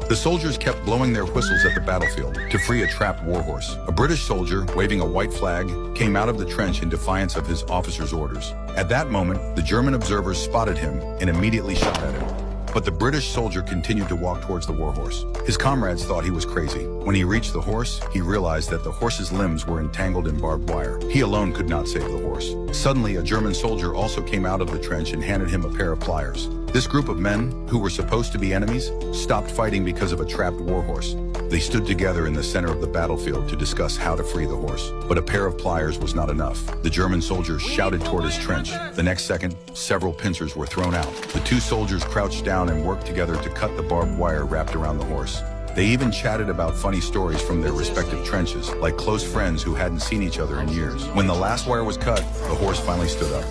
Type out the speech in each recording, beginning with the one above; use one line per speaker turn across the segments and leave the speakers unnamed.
The soldiers kept blowing their whistles at the battlefield to free a trapped warhorse. A British soldier, waving a white flag, came out of the trench in defiance of his officer's orders. At that moment, the German observers spotted him and immediately shot at him. But the British soldier continued to walk towards the warhorse. His comrades thought he was crazy. When he reached the horse, he realized that the horse's limbs were entangled in barbed wire. He alone could not save the horse. Suddenly, a German soldier also came out of the trench and handed him a pair of pliers. This group of men, who were supposed to be enemies, stopped fighting because of a trapped warhorse. They stood together in the center of the battlefield to discuss how to free the horse. But a pair of pliers was not enough. The German soldier shouted toward his trench. The next second, several pincers were thrown out. The two soldiers crouched down and worked together to cut the barbed wire wrapped around the horse. They even chatted about funny stories from their respective trenches, like close friends who hadn't seen each other in years. When the last wire was cut, the horse finally stood up.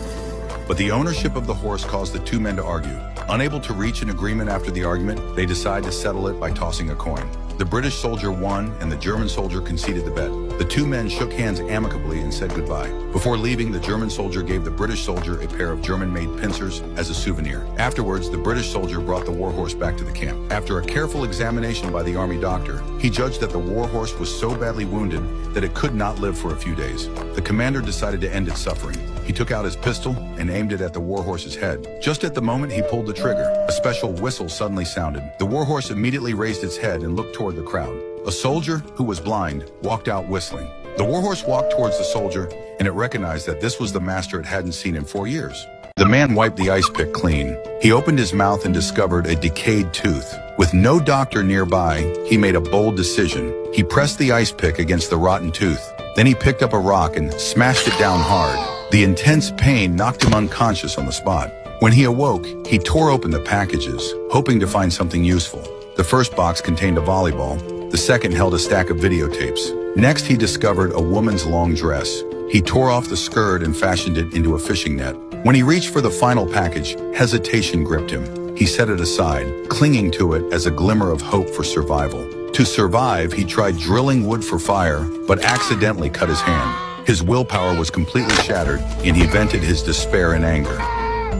But the ownership of the horse caused the two men to argue. Unable to reach an agreement after the argument, they decided to settle it by tossing a coin. The British soldier won and the German soldier conceded the bet. The two men shook hands amicably and said goodbye. Before leaving, the German soldier gave the British soldier a pair of German-made pincers as a souvenir. Afterwards, the British soldier brought the warhorse back to the camp. After a careful examination by the army doctor, he judged that the warhorse was so badly wounded that it could not live for a few days. The commander decided to end its suffering. He took out his pistol and aimed it at the warhorse's head. Just at the moment he pulled the trigger, a special whistle suddenly sounded. The warhorse immediately raised its head and looked toward the crowd. A soldier, who was blind, walked out whistling. The warhorse walked towards the soldier, and it recognized that this was the master it hadn't seen in 4 years. The man wiped the ice pick clean. He opened his mouth and discovered a decayed tooth. With no doctor nearby, he made a bold decision. He pressed the ice pick against the rotten tooth. Then he picked up a rock and smashed it down hard. The intense pain knocked him unconscious on the spot. When he awoke, he tore open the packages, hoping to find something useful. The first box contained a volleyball. The second held a stack of videotapes. Next, he discovered a woman's long dress. He tore off the skirt and fashioned it into a fishing net. When he reached for the final package, hesitation gripped him. He set it aside, clinging to it as a glimmer of hope for survival. To survive, he tried drilling wood for fire, but accidentally cut his hand. His willpower was completely shattered, and he vented his despair in anger.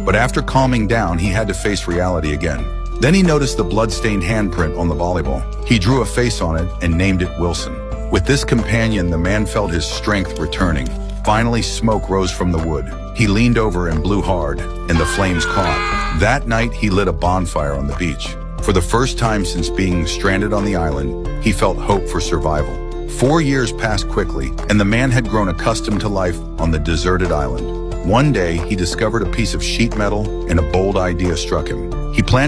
But after calming down, he had to face reality again. Then he noticed the blood-stained handprint on the volleyball. He drew a face on it and named it Wilson. With this companion, the man felt his strength returning. Finally, smoke rose from the wood. He leaned over and blew hard, and the flames caught. That night, he lit a bonfire on the beach. For the first time since being stranded on the island, he felt hope for survival. 4 years passed quickly, and the man had grown accustomed to life on the deserted island. One day, he discovered a piece of sheet metal, and a bold idea struck him. He planned